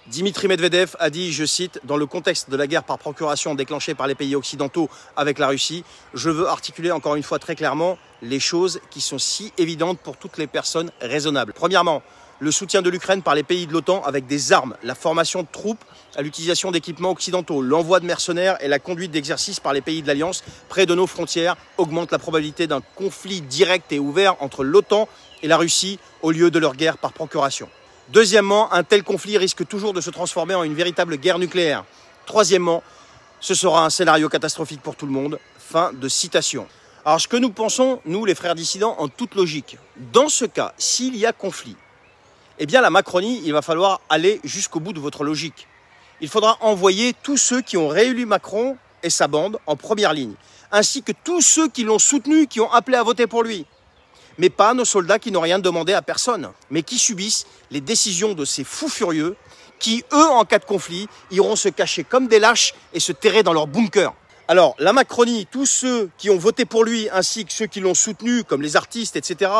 Dimitri Medvedev a dit, je cite, « Dans le contexte de la guerre par procuration déclenchée par les pays occidentaux avec la Russie, je veux articuler encore une fois très clairement les choses qui sont si évidentes pour toutes les personnes raisonnables. Premièrement, le soutien de l'Ukraine par les pays de l'OTAN avec des armes, la formation de troupes à l'utilisation d'équipements occidentaux, l'envoi de mercenaires et la conduite d'exercices par les pays de l'Alliance près de nos frontières augmente la probabilité d'un conflit direct et ouvert entre l'OTAN et la Russie au lieu de leur guerre par procuration. Deuxièmement, un tel conflit risque toujours de se transformer en une véritable guerre nucléaire. Troisièmement, ce sera un scénario catastrophique pour tout le monde. » Fin de citation. Alors, ce que nous pensons, nous, les frères dissidents, en toute logique, dans ce cas, s'il y a conflit, eh bien, la Macronie, il va falloir aller jusqu'au bout de votre logique. Il faudra envoyer tous ceux qui ont réélu Macron et sa bande en première ligne, ainsi que tous ceux qui l'ont soutenu, qui ont appelé à voter pour lui. Mais pas nos soldats qui n'ont rien demandé à personne, mais qui subissent les décisions de ces fous furieux qui, eux, en cas de conflit, iront se cacher comme des lâches et se terrer dans leur bunker. Alors, la Macronie, tous ceux qui ont voté pour lui, ainsi que ceux qui l'ont soutenu, comme les artistes, etc.,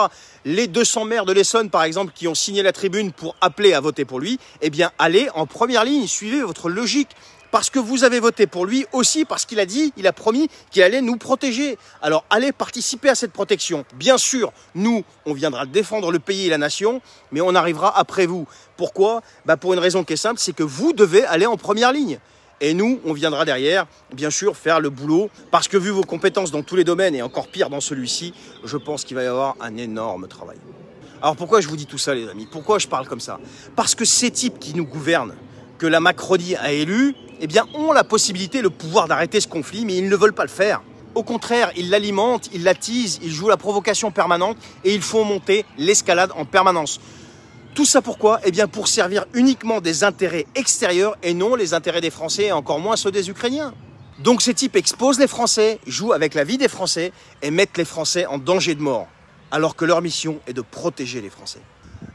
les 200 maires de l'Essonne, par exemple, qui ont signé la tribune pour appeler à voter pour lui, eh bien, allez en première ligne, suivez votre logique. Parce que vous avez voté pour lui aussi, parce qu'il a dit, il a promis qu'il allait nous protéger. Alors allez participer à cette protection. Bien sûr, nous, on viendra défendre le pays et la nation, mais on arrivera après vous. Pourquoi? Pour une raison qui est simple, c'est que vous devez aller en première ligne. Et nous, on viendra derrière, bien sûr, faire le boulot. Parce que vu vos compétences dans tous les domaines, et encore pire dans celui-ci, je pense qu'il va y avoir un énorme travail. Alors pourquoi je vous dis tout ça, les amis? Pourquoi je parle comme ça? Parce que ces types qui nous gouvernent, que la Macronie a élus, eh bien, ont la possibilité, le pouvoir d'arrêter ce conflit, mais ils ne veulent pas le faire. Au contraire, ils l'alimentent, ils l'attisent, ils jouent la provocation permanente et ils font monter l'escalade en permanence. Tout ça pourquoi? Eh bien, pour servir uniquement des intérêts extérieurs et non les intérêts des Français et encore moins ceux des Ukrainiens. Donc ces types exposent les Français, jouent avec la vie des Français et mettent les Français en danger de mort, alors que leur mission est de protéger les Français.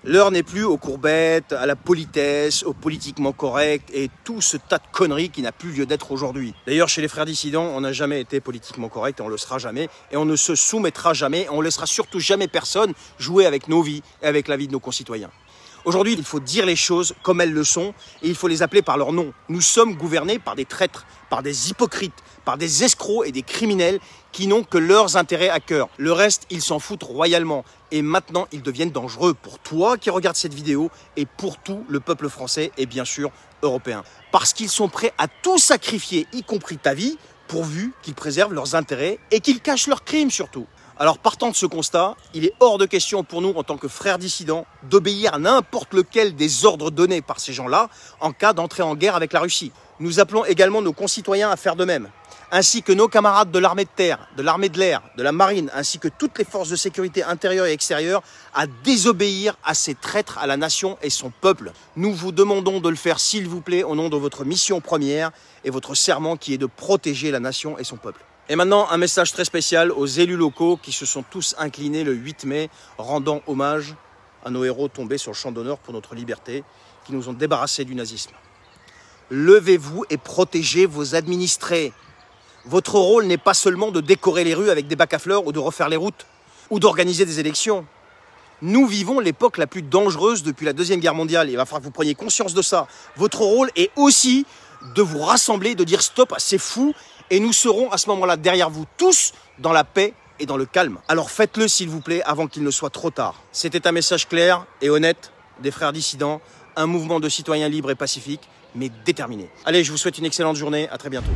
L'heure n'est plus aux courbettes, à la politesse, au politiquement correct et tout ce tas de conneries qui n'a plus lieu d'être aujourd'hui. D'ailleurs, chez les frères dissidents, on n'a jamais été politiquement correct et on le sera jamais. Et on ne se soumettra jamais et on ne laissera surtout jamais personne jouer avec nos vies et avec la vie de nos concitoyens. Aujourd'hui, il faut dire les choses comme elles le sont et il faut les appeler par leur nom. Nous sommes gouvernés par des traîtres, par des hypocrites, par des escrocs et des criminels qui n'ont que leurs intérêts à cœur. Le reste, ils s'en foutent royalement. Et maintenant, ils deviennent dangereux pour toi qui regardes cette vidéo et pour tout le peuple français et bien sûr européen. Parce qu'ils sont prêts à tout sacrifier, y compris ta vie, pourvu qu'ils préservent leurs intérêts et qu'ils cachent leurs crimes surtout. Alors partant de ce constat, il est hors de question pour nous en tant que frères dissidents d'obéir à n'importe lequel des ordres donnés par ces gens-là en cas d'entrée en guerre avec la Russie. Nous appelons également nos concitoyens à faire de même, ainsi que nos camarades de l'armée de terre, de l'armée de l'air, de la marine, ainsi que toutes les forces de sécurité intérieure et extérieure à désobéir à ces traîtres à la nation et son peuple. Nous vous demandons de le faire s'il vous plaît au nom de votre mission première et votre serment qui est de protéger la nation et son peuple. Et maintenant, un message très spécial aux élus locaux qui se sont tous inclinés le 8 mai, rendant hommage à nos héros tombés sur le champ d'honneur pour notre liberté, qui nous ont débarrassés du nazisme. Levez-vous et protégez vos administrés. Votre rôle n'est pas seulement de décorer les rues avec des bacs à fleurs ou de refaire les routes, ou d'organiser des élections. Nous vivons l'époque la plus dangereuse depuis la Deuxième Guerre mondiale. Il va falloir que vous preniez conscience de ça. Votre rôle est aussi de vous rassembler, de dire stop à ces fous, et nous serons à ce moment-là derrière vous tous dans la paix et dans le calme. Alors faites-le s'il vous plaît avant qu'il ne soit trop tard. C'était un message clair et honnête des frères dissidents, un mouvement de citoyens libres et pacifiques, mais déterminés. Allez, je vous souhaite une excellente journée, à très bientôt.